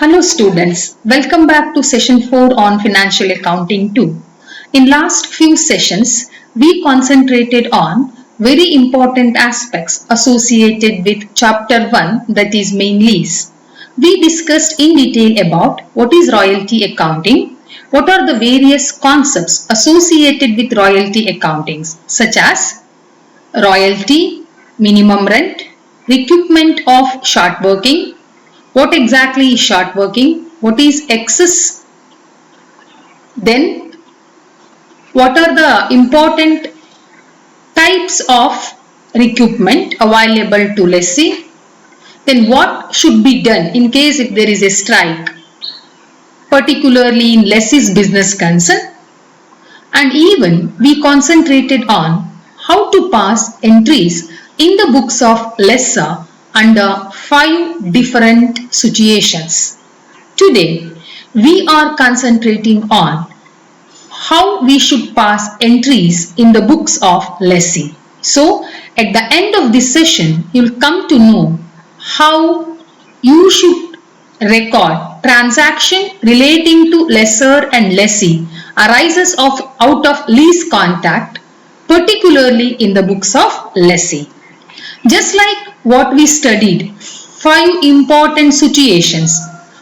Hello students, welcome back to session 4 on financial accounting 2. In last few sessions, we concentrated on very important aspects associated with chapter 1, that is main lease. We discussed in detail about what is royalty accounting, what are the various concepts associated with royalty accountings such as royalty, minimum rent, recoupment of short working. What exactly is short working? What is excess? Then, what are the important types of recoupment available to lessee? Then, what should be done in case if there is a strike, particularly in lessee's business concern? And even we concentrated on how to pass entries in the books of lessor under 5 different situations. Today, we are concentrating on how we should pass entries in the books of lessee. So, at the end of this session, you'll come to know how you should record transaction relating to lessor and lessee arises out of lease contract, particularly in the books of lessee. Just like what we studied, 5 important situations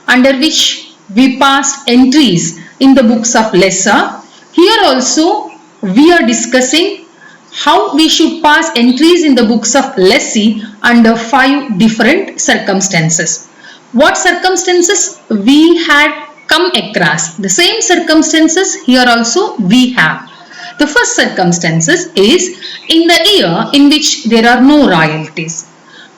under which we passed entries in the books of lessor. Here also we are discussing how we should pass entries in the books of lessee under 5 different circumstances. What circumstances we had come across? The same circumstances here also we have. The first circumstances is in the year in which there are no royalties.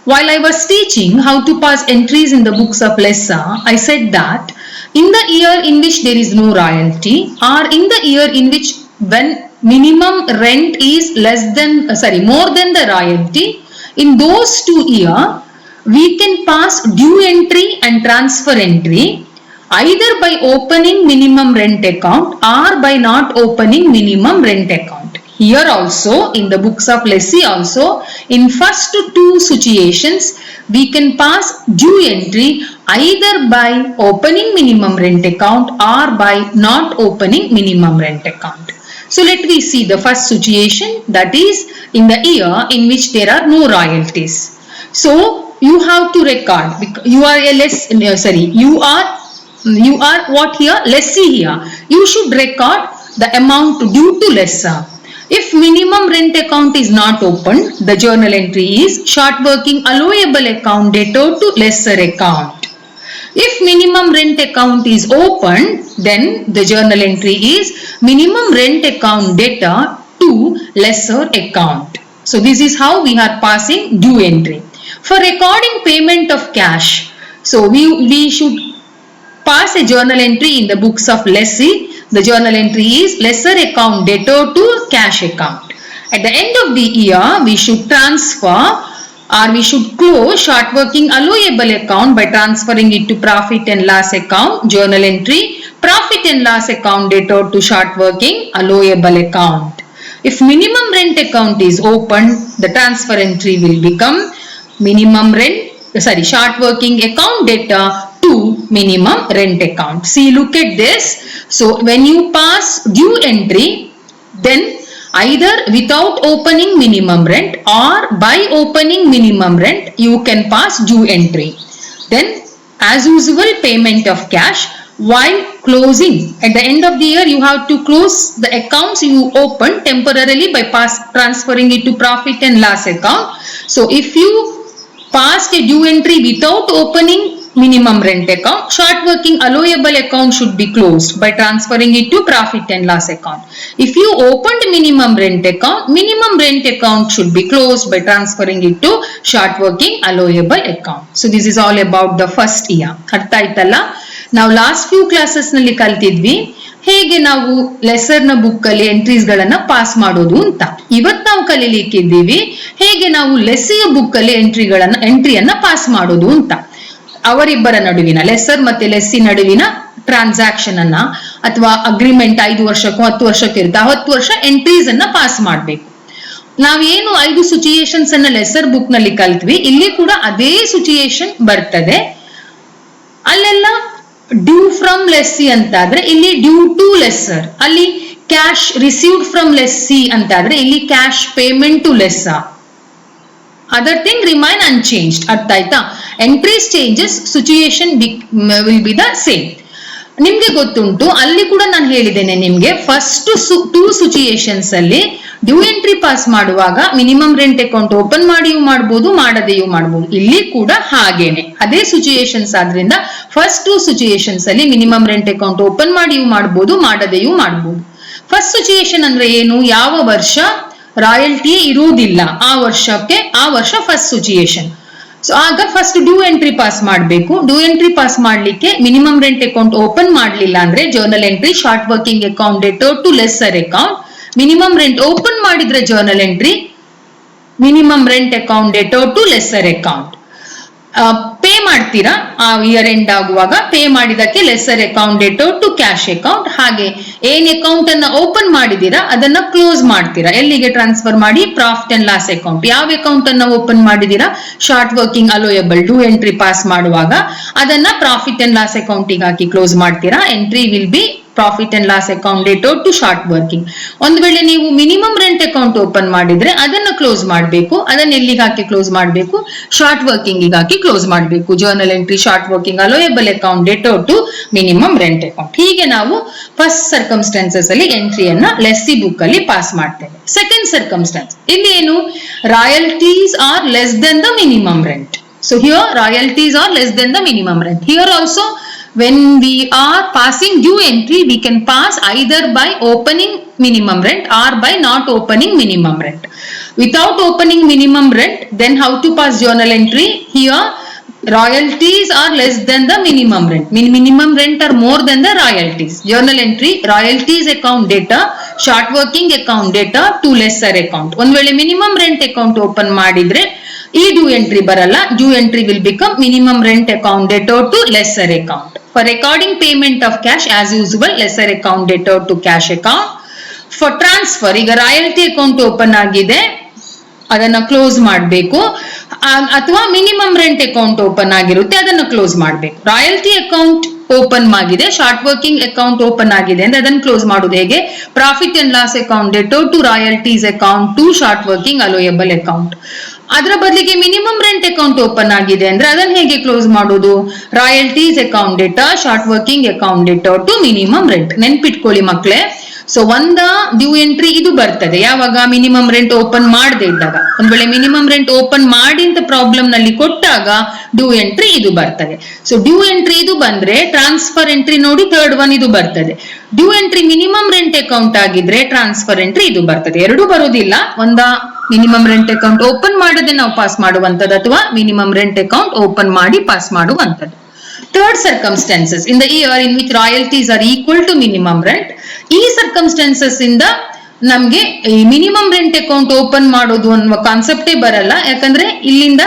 While I was teaching how to pass entries in the books of lessor, I said that in the year in which there is no royalty or in the year in which when minimum rent is more than the royalty, in those 2 years we can pass due entry and transfer entry either by opening minimum rent account or by not opening minimum rent account. Here also in the books of lessee also in first 2 situations we can pass due entry either by opening minimum rent account or by not opening minimum rent account. So let me see the first situation, that is in the year in which there are no royalties. So you have to record, you are what here? Lessee here. You should record the amount due to lessor. If minimum rent account is not opened, the journal entry is short working allowable account debtor to lessor account. If minimum rent account is opened, then the journal entry is minimum rent account debtor to lessor account. So this is how we are passing due entry. For recording payment of cash, so we should pass a journal entry in the books of lessee. The journal entry is lessor account debtor to cash account. At the end of the year, we should transfer or we should close short working allowable account by transferring it to profit and loss account. Journal entry profit and loss account debtor to short working allowable account. If minimum rent account is opened, the transfer entry will become short working account debtor to minimum rent account. See, look at this. So when you pass due entry, then either without opening minimum rent or by opening minimum rent, you can pass due entry. Then as usual, payment of cash. While closing, at the end of the year, you have to close the accounts you opened temporarily by transferring it to profit and loss account. So if you passed a due entry without opening minimum rent account, short working allowable account should be closed by transferring it to profit and loss account. If you opened minimum rent account should be closed by transferring it to short working allowable account. So this is all about the first year. ಅರ್ಥ ಆಯ್ತಲ್ಲ? ನಾವು last few classes ನಲ್ಲಿ ಕಲ್ತಿದ್ವಿ ಹೇಗೆ ನಾವು lesser ನ book ಅಲ್ಲಿ entries ಗಳನ್ನ pass ಮಾಡೋದು ಅಂತ. ಇವತ್ತು ನಾವು ಕಲಿಲಿಕ್ಕಿದ್ದೀವಿ ಹೇಗೆ ನಾವು ಲೆಸ್ಸಿಯ ಬುಕ್ ಅಲ್ಲಿ ಎಂಟ್ರಿಯನ್ನ ಪಾಸ್ ಮಾಡೋದು ಅಂತ. ಅವರಿಬ್ಬರ ನಡುವಿನ ಲೆಸರ್ ಮತ್ತೆ ಲೆಸ್ಸಿ ನಡುವಿನ ಟ್ರಾನ್ಸಾಕ್ಷನ್ ಅನ್ನ ಅಥವಾ ಅಗ್ರಿಮೆಂಟ್ 5 ವರ್ಷಕ್ಕೂ 10 ವರ್ಷಕ್ಕೆ ಇರುತ್ತೆ, 10 ವರ್ಷ ಎಂಟ್ರೀಸ್ ಅನ್ನ ಪಾಸ್ ಮಾಡಬೇಕು. ನಾವೇನು 5 ಸಿಚುಯೇಷನ್ಸ್ ಅನ್ನ ಲೆಸರ್ ಬುಕ್ ನಲ್ಲಿ ಕಲ್ತ್ವಿ, ಇಲ್ಲಿ ಕೂಡ ಅದೇ ಸಿಚುಯೇಷನ್ ಬರ್ತದೆ. ಅಲ್ಲೆಲ್ಲ ಡ್ಯೂ ಫ್ರಮ್ ಲೆಸ್ಸಿ ಅಂತಾದ್ರೆ ಇಲ್ಲಿ ಡ್ಯೂ ಟು ಲೆಸ್ಸರ್, ಅಲ್ಲಿ ಕ್ಯಾಶ್ ರಿಸೀವ್ಡ್ ಫ್ರಮ್ ಲೆಸ್ಸಿ ಅಂತಾದ್ರೆ ಇಲ್ಲಿ cash payment to lessor. Other thing remain unchanged. ಅರ್ಥ ಆಯ್ತಾ? Entries changes, situation will be the same. ನಿಮ್ಗೆ ಗೊತ್ತುಂಟು, ಅಲ್ಲಿ ಕೂಡ ನಾನು ಹೇಳಿದ್ದೇನೆ ನಿಮ್ಗೆ, ಫಸ್ಟ್ 2 ಸಿಚುಯೇಷನ್ಸ್ ಅಲ್ಲಿ ಡ್ಯೂ ಎಂಟ್ರಿ ಪಾಸ್ ಮಾಡುವಾಗ ಮಿನಿಮಮ್ ರೆಂಟ್ ಅಕೌಂಟ್ ಓಪನ್ ಮಾಡಿಯೂ ಮಾಡಬಹುದು, ಮಾಡದೆಯೂ ಮಾಡಬಹುದು. ಇಲ್ಲಿ ಕೂಡ ಹಾಗೇನೆ, ಅದೇ ಸಿಚುಯೇಷನ್ಸ್ ಆದ್ರಿಂದ ಫಸ್ಟ್ 2 ಸಿಚುಯೇಷನ್ಸ್ ಅಲ್ಲಿ ಮಿನಿಮಮ್ ರೆಂಟ್ ಅಕೌಂಟ್ ಓಪನ್ ಮಾಡಿಯೂ ಮಾಡಬಹುದು, ಮಾಡದೆಯೂ ಮಾಡಬಹುದು. ಫಸ್ಟ್ ಸಿಚುಯೇಷನ್ ಅಂದ್ರೆ ಏನು? ಯಾವ ವರ್ಷ ರಾಯಲ್ಟಿ ಇರುವುದಿಲ್ಲ ಆ ವರ್ಷ ಫಸ್ಟ್ ಸಿಚುಯೇಷನ್. ಸೊ ಆಗ ಫಸ್ಟ್ ಡ್ಯೂ ಎಂಟ್ರಿ ಪಾಸ್ ಮಾಡಬೇಕು. ಡ್ಯೂ ಎಂಟ್ರಿ ಪಾಸ್ ಮಾಡ್ಲಿಕ್ಕೆ ಮಿನಿಮಮ್ ರೆಂಟ್ ಅಕೌಂಟ್ ಓಪನ್ ಮಾಡ್ಲಿಲ್ಲ ಅಂದ್ರೆ journal entry short working account debtor to lessor account. Minimum rent open ಮಾಡಿದ್ರೆ journal entry minimum rent account debtor to lessor account. Pay ಮಾಡ್ತೀರಾ ಆ year end ಆಗುವಾಗ, pay ಮಾಡಿದಕ್ಕೆ lessor account debtor to cash account. ಹಾಗೆ ಏನ್ account ಅನ್ನ open ಮಾಡಿದೀರಾ ಅದನ್ನ ಕ್ಲೋಸ್ ಮಾಡ್ತೀರಾ. ಎಲ್ಲಿಗೆ ಟ್ರಾನ್ಸ್ಫರ್ ಮಾಡಿ? Profit and loss account. ಯಾವ ಅಕೌಂಟ್ ಅನ್ನ ಓಪನ್ ಮಾಡಿದೀರಾ? Short working allowable due entry pass ಮಾಡುವಾಗ ಅದನ್ನ ಪ್ರಾಫಿಟ್ ಅಂಡ್ ಲಾಸ್ ಅಕೌಂಟಿಗೆ ಹಾಕಿ ಕ್ಲೋಸ್ ಮಾಡ್ತೀರಾ. Entry will be profit and loss account debtor to short working. ಒಂದ್ ವೇಳೆ ನೀವು ಮಿನಿಮಮ್ ರೆಂಟ್ ಅಕೌಂಟ್ ಓಪನ್ ಮಾಡಿದ್ರೆ ಅದನ್ನ ಕ್ಲೋಸ್ ಮಾಡಬೇಕು. ಅದನ್ನ ಎಲ್ಲಿಗೆ ಹಾಕಿ ಕ್ಲೋಸ್ ಮಾಡಬೇಕು? ಶಾರ್ಟ್ ವರ್ಕಿಂಗ್ ಹಾಕಿ ಕ್ಲೋಸ್ ಮಾಡಬೇಕು. Journal entry short working allowable account debtor to minimum rent account. ಹೀಗೆ ನಾವು ಫಸ್ಟ್ ಸರ್ಕಮ್ಸ್ಟಾನ್ಸಸ್ ಅಲ್ಲಿ ಎಂಟ್ರಿಯನ್ನ ಲೆಸ್ಸಿ ಬುಕ್ ಅಲ್ಲಿ ಪಾಸ್ ಮಾಡ್ತೇವೆ. ಸೆಕೆಂಡ್ ಸರ್ಕಮ್ಸ್ಟಾನ್ಸ್ ಇಲ್ಲಿ ಏನು? Royalties are less than the minimum rent. So here royalties are less than the minimum rent. Here also when we are passing due entry, we can pass either by opening minimum rent or by not opening minimum rent. Without opening minimum rent, then how to pass journal entry? Here royalties are less than the minimum rent. Minimum rent are more than the royalties. Journal entry royalties account data, short working account data to lesser account. ಒಂದ್ ವೇಳೆ minimum rent account open ಮಾಡಿದ್ರೆ ಈ due entry ಬರಲ್ಲ. Due entry will become minimum rent account data to lesser account. For recording payment of cash as usual, lesser account data to cash account. For transfer, ಈಗ royalty account open ಆಗಿದೆ, ಅದನ್ನ close ಮಾಡಬೇಕು. ಅಥವಾ minimum rent account open ಆಗಿರುತ್ತೆ, ಅದನ್ನ close ಮಾಡಬೇಕು. Royalty account open ಆಗಿದೆ, short working account open ಆಗಿದೆ ಅಂದ್ರೆ ಅದನ್ನ ಕ್ಲೋಸ್ ಮಾಡೋದು ಹೇಗೆ? Profit and loss account debtor to royalties account to short working allowable account. ಅದರ ಬದಲಿಗೆ ಮಿನಿಮಮ್ ರೆಂಟ್ ಅಕೌಂಟ್ ಓಪನ್ ಆಗಿದೆ ಅಂದ್ರೆ ಅದನ್ನ ಹೇಗೆ ಕ್ಲೋಸ್ ಮಾಡೋದು? Royalties account debtor short working account debtor to minimum rent. ನೆನ್ಪಿಟ್ಕೊಳ್ಳಿ ಮಕ್ಳೇ. ಸೊ ಡ್ಯೂ ಎಂಟ್ರಿ ಇದು ಬರ್ತದೆ ಯಾವಾಗ? ಮಿನಿಮಮ್ ರೆಂಟ್ ಓಪನ್ ಮಾಡದೇ ಇದ್ದಾಗ. ಒಂದ್ ವೇಳೆ ಮಿನಿಮಮ್ ರೆಂಟ್ ಓಪನ್ ಮಾಡಿ ಅಂತ ಪ್ರಾಬ್ಲಮ್ ನಲ್ಲಿ ಕೊಟ್ಟಾಗ ಡ್ಯೂ ಎಂಟ್ರಿ ಇದು ಬರ್ತದೆ. ಸೊ ಡ್ಯೂ ಎಂಟ್ರಿ ಇದು ಬಂದ್ರೆ ಟ್ರಾನ್ಸ್ಫರ್ ಎಂಟ್ರಿ ನೋಡಿ ಥರ್ಡ್ ಒನ್ ಇದು ಬರ್ತದೆ. Due entry minimum rent account ಆಗಿದ್ರೆ ಟ್ರಾನ್ಸ್ಫರ್ ಎಂಟ್ರಿ ಇದು ಬರ್ತದೆ. ಎರಡು ಬರುವುದಿಲ್ಲ. ಮಿನಿಮಮ್ ರೆಂಟ್ ಅಕೌಂಟ್ ಓಪನ್ ಮಾಡದೆ ನಾವು ಪಾಸ್ ಮಾಡುವಂತದ್ದು ಅಥವಾ ಮಿನಿಮಮ್ ರೆಂಟ್ ಅಕೌಂಟ್ ಓಪನ್ ಮಾಡಿ ಪಾಸ್ ಮಾಡುವಂತದ್ದು. Third circumstances in the year in which royalties are equal to minimum rent. ಈ ಸರ್ಕಮ್ಸ್ಟಾನ್ಸಸ್ ಇಂದ ನಮ್ಗೆ ಈ ಮಿನಿಮಮ್ ರೆಂಟ್ ಅಕೌಂಟ್ ಓಪನ್ ಮಾಡೋದು ಅನ್ನುವ ಕಾನ್ಸೆಪ್ಟೇ ಬರಲ್ಲ. ಯಾಕಂದ್ರೆ ಇಲ್ಲಿಂದ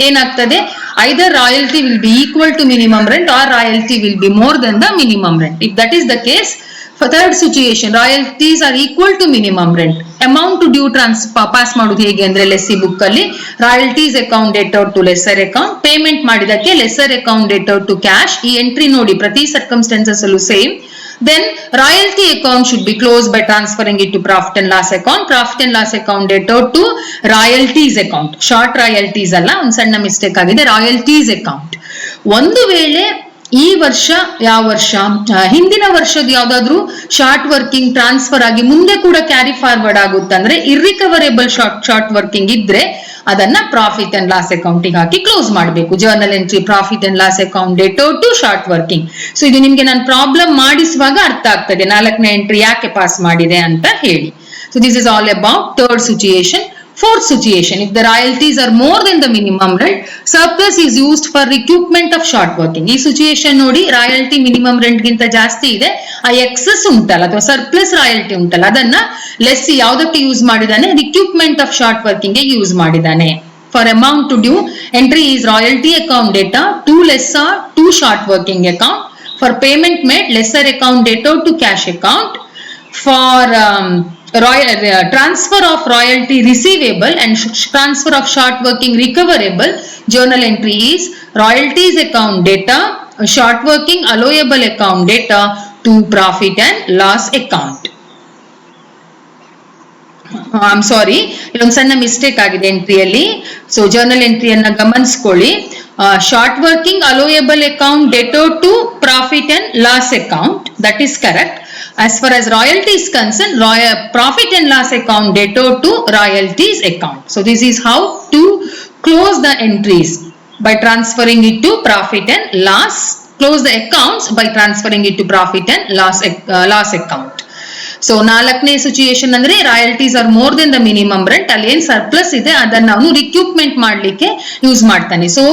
ಏನಾಗ್ತದೆ? Either royalty will be equal to minimum rent or royalty will be more than the minimum rent. If that is the case, for third situation royalties are equal to minimum rent. Amount to due pass ಮಾಡುವುದು ಹೇಗೆ ಅಂದ್ರೆ lessee book ಅಲ್ಲಿ royalties account debtor to lessor account, payment ಮಾಡಿದಕ್ಕೆ lessor account debtor to cash. ಈ entry ನೋಡಿ ಪ್ರತಿ circumstances ಅಲ್ಲೂ same. Then royalty account should be closed by transferring it to profit and loss account. Profit and loss account debtor to royalties account. Short royalties ಅಲ್ಲ, ಒಂದು ಸಣ್ಣ mistake ಆಗಿದೆ, royalties account. ಒಂದು ವೇಳೆ ಈ ವರ್ಷ ಯಾವ ವರ್ಷ ಹಿಂದಿನ ವರ್ಷದ ಯಾವ್ದಾದ್ರು ಶಾರ್ಟ್ ವರ್ಕಿಂಗ್ ಟ್ರಾನ್ಸ್ಫರ್ ಆಗಿ ಮುಂದೆ ಕೂಡ ಕ್ಯಾರಿ ಫಾರ್ವರ್ಡ್ ಆಗುತ್ತಂದ್ರೆ ಇರ್ರಿಕವರೇಬಲ್ ಶಾರ್ಟ್ ವರ್ಕಿಂಗ್ ಇದ್ರೆ ಅದನ್ನ ಪ್ರಾಫಿಟ್ ಅಂಡ್ ಲಾಸ್ ಅಕೌಂಟಿಗೆ ಹಾಕಿ ಕ್ಲೋಸ್ ಮಾಡಬೇಕು. Journal entry profit and loss account debtor to short working. So ಇದು ನಿಮ್ಗೆ ನಾನು ಪ್ರಾಬ್ಲಮ್ ಮಾಡಿಸುವಾಗ ಅರ್ಥ ಆಗ್ತದೆ 4ನೇ ಎಂಟ್ರಿ ಯಾಕೆ ಪಾಸ್ ಮಾಡಿದೆ ಅಂತ ಹೇಳಿ. So this is all about third situation. Fourth situation, if the royalties are more than the minimum rent, surplus is used for recoupment of short working. ಈ ಸಿಚುಯೇಷನ್ ನೋಡಿ, ರಾಯಲ್ಟಿ ಮಿನಿಮಮ್ ರೆಂಟ್ ಗಿಂತ ಜಾಸ್ತಿ ಇದೆ, ಆ excess ಉಂಟಲ್ಲ ಅಥವಾ surplus royalty ಉಂಟಲ್ಲ, ಅದನ್ನ ಲೆಸ್ಸಿ ಯಾವುದಕ್ಕೆ ಯೂಸ್ ಮಾಡಿದಾನೆ? ರಿಕ್ಯೂಪ್ಮೆಂಟ್ ಆಫ್ ಶಾರ್ಟ್ ವರ್ಕಿಂಗ್ ಗೆ ಯೂಸ್ ಮಾಡಿದಾನೆ. For amount to due, entry is royalty account data to lessor to short working account. For payment made, lesser account data to cash account. For transfer of royalty receivable and transfer of short working recoverable, journal entry is royalties account data short working allowable account data to profit and loss account. I'm sorry, ಇಲ್ಲೊಂದು ಸಣ್ಣ mistake ಆಗಿದೆ ಎಂಟ್ರಿಯಲ್ಲಿ. So journal ಎಂಟ್ರಿಯನ್ನ ಗಮನಿಸ್ಕೊಳ್ಳಿ. Short working allowable account debtor to profit and loss account, that is correct. As far as royalty is concerned, profit and loss account debtor to royalties account. So this is how to close the entries, by transferring it to profit and loss. Close the accounts by transferring it to profit and loss account. So 4ನೇ situation ಅಂದ್ರೆ royalties are more than the minimum rent. ಅಲ್ಲಿ ಏನ್ surplus ಇದೆ ಅದನ್ನ ಅವನು ರಿಕ್ಯೂಪ್ಮೆಂಟ್ ಮಾಡ್ಲಿಕ್ಕೆ use ಮಾಡ್ತಾನೆ. So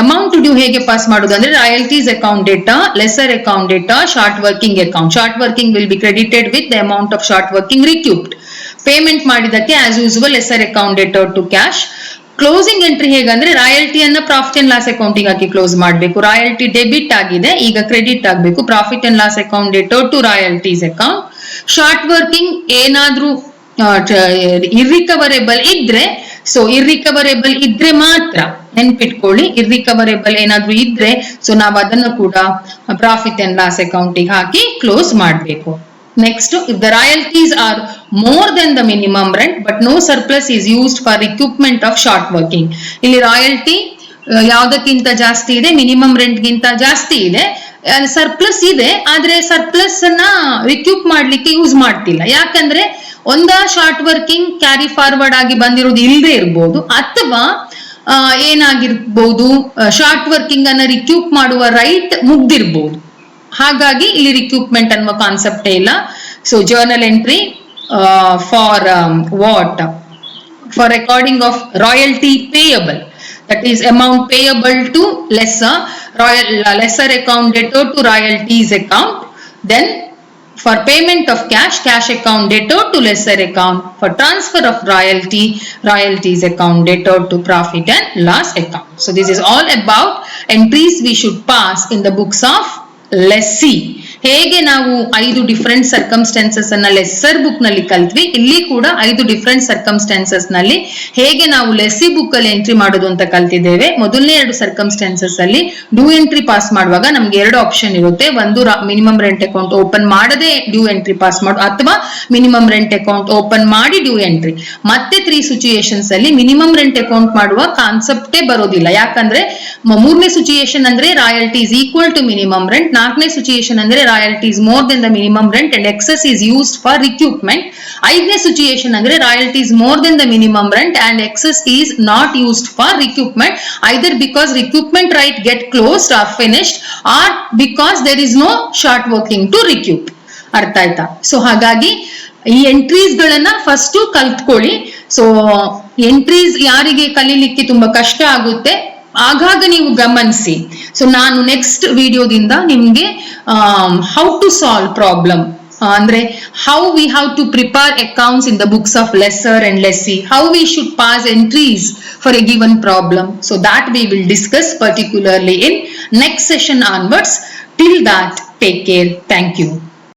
amount due ಹೇಗೆ ಪಾಸ್ ಮಾಡೋದು ಅಂದ್ರೆ royalties account debtor, lessor account debtor, short working account. Short working will be credited with the amount of short working recouped. Payment ಮಾಡಿದಕ್ಕೆ as usual lessor account debtor to cash. Closing entry ಹೇಗಂದ್ರೆ ರಾಯಲ್ಟಿಯನ್ನ profit and loss ಅಕೌಂಟಿಗೆ ಹಾಕಿ close ಮಾಡಬೇಕು. Royalty debit ಆಗಿದೆ, ಈಗ credit ಆಗಬೇಕು. Profit and loss account debtor to royalties account. Short working ಏನಾದ್ರೂ ಇರ್ರಿಕವರೇಬಲ್ ಇದ್ರೆ, ಸೊ ಇರ್ರಿಕವರೇಬಲ್ ಇದ್ರೆ ಮಾತ್ರ ನೆನ್ಪಿಟ್ಕೊಳ್ಳಿ, ಇರ್ರಿಕವರೇಬಲ್ ಏನಾದ್ರೂ ಇದ್ರೆ ಸೊ ನಾವು ಅದನ್ನು ಕೂಡ ಪ್ರಾಫಿಟ್ ಅಂಡ್ ಲಾಸ್ ಅಕೌಂಟಿಗೆ ಹಾಕಿ ಕ್ಲೋಸ್ ಮಾಡಬೇಕು. Next, if the royalties are more than the minimum rent but no surplus is used for recoupment of short working. ಇಲ್ಲಿ ರಾಯಲ್ಟಿ ಯಾವ್ದಕ್ಕಿಂತ ಜಾಸ್ತಿ ಇದೆ, ಮಿನಿಮಮ್ ರೆಂಟ್ ಗಿಂತ ಜಾಸ್ತಿ ಇದೆ, ಸರ್ಪ್ಲಸ್ ಇದೆ, ಆದ್ರೆ ಸರ್ಪ್ಲಸ್ ಅನ್ನ ರಿಕ್ಯೂಪ್ ಮಾಡ್ಲಿಕ್ಕೆ ಯೂಸ್ ಮಾಡ್ತಿಲ್ಲ. ಯಾಕಂದ್ರೆ ಶಾರ್ಟ್ ವರ್ಕಿಂಗ್ ಕ್ಯಾರಿ ಫಾರ್ವರ್ಡ್ ಆಗಿ ಬಂದಿರೋದು ಇಲ್ಲದೆ ಇರ್ಬೋದು, ಅಥವಾ ಏನಾಗಿರ್ಬೋದು ಶಾರ್ಟ್ ವರ್ಕಿಂಗ್ ಅನ್ನ ರಿಕ್ಯೂಪ್ ಮಾಡುವ ರೈಟ್ ಮುಗ್ದಿರ್ಬೋದು. ಹಾಗಾಗಿ ಇಲ್ಲಿ ರಿಕ್ಯೂಪ್ಮೆಂಟ್ ಅನ್ನುವ ಕಾನ್ಸೆಪ್ಟೇ ಇಲ್ಲ. So journal entry for what, for recording of royalty payable, that is amount payable to lesser account debtor to royalties account. Then for payment of cash account debtor to lesser account. For transfer of royalties account debtor to profit and loss account. So this is all about entries we should pass in the books of lessee. ಹೇಗೆ ನಾವು 5 different circumstances ಅನ್ನ lesser book ನಲ್ಲಿ ಕಲ್ತ್ವಿ, ಇಲ್ಲಿ ಕೂಡ 5 different circumstances ನಲ್ಲಿ ಹೇಗೆ ನಾವು lessee book ಅಲ್ಲಿ ಎಂಟ್ರಿ ಮಾಡೋದು ಅಂತ ಕಲ್ತಿದ್ದೇವೆ. ಮೊದಲನೇ 2 ಸರ್ಕಮ್ಸ್ಟೆನ್ಸಸ್ ಅಲ್ಲಿ ಡ್ಯೂ ಎಂಟ್ರಿ ಪಾಸ್ ಮಾಡುವಾಗ ನಮ್ಗೆ 2 ಆಪ್ಷನ್ ಇರುತ್ತೆ. ಒಂದು ಮಿನಿಮಮ್ ರೆಂಟ್ ಅಕೌಂಟ್ ಓಪನ್ ಮಾಡದೆ ಡ್ಯೂ ಎಂಟ್ರಿ ಪಾಸ್ ಮಾಡು, ಅಥವಾ ಮಿನಿಮಮ್ ರೆಂಟ್ ಅಕೌಂಟ್ ಓಪನ್ ಮಾಡಿ ಡ್ಯೂ ಎಂಟ್ರಿ. ಮತ್ತೆ 3 ಸಿಚುಯೇಷನ್ಸ್ ಅಲ್ಲಿ ಮಿನಿಮಮ್ ರೆಂಟ್ ಅಕೌಂಟ್ ಮಾಡುವ ಕಾನ್ಸೆಪ್ಟೇ ಬರೋದಿಲ್ಲ. ಯಾಕಂದ್ರೆ 3ನೇ ಸಿಚುಯೇಷನ್ ಅಂದ್ರೆ royalty is equal to minimum rent. 4ನೇ ಸಿಚುಯೇಷನ್ ಅಂದ್ರೆ royalty is more than the minimum rent and excess is used for recoupment. 5ನೇ ಸಿಚುಯೇಷನ್ ಅಂದ್ರೆ royalty is more than the minimum rent and excess is not used for recoupment, either because recoupment right get closed or finished, or because there is no short working to recoup. ಅರ್ಥ ಆಯ್ತಾ? So ಹಾಗಾಗಿ ಈ entries ಗಳನ್ನ first ಕಲ್ತ್ಕೊಳ್ಳಿ. So entries ಯಾರಿಗೆ ಕಲೀಲಿಕ್ಕೆ ತುಂಬಾ ಕಷ್ಟ ಆಗುತ್ತೆ ಆಗಾಗ ನೀವು ಗಮನಿಸಿ. ಸೊ ನಾನು ನೆಕ್ಸ್ಟ್ ವಿಡಿಯೋದಿಂದ ನಿಮ್ಗೆ ಹೌ ಟು ಸಾಲ್ವ್ ಪ್ರಾಬ್ಲಮ್ ಅಂದ್ರೆ how we have to prepare accounts in the books of lessor and lessee, how we should pass entries for a given problem, so that we will discuss particularly in next session onwards. Till that, take care. Thank you.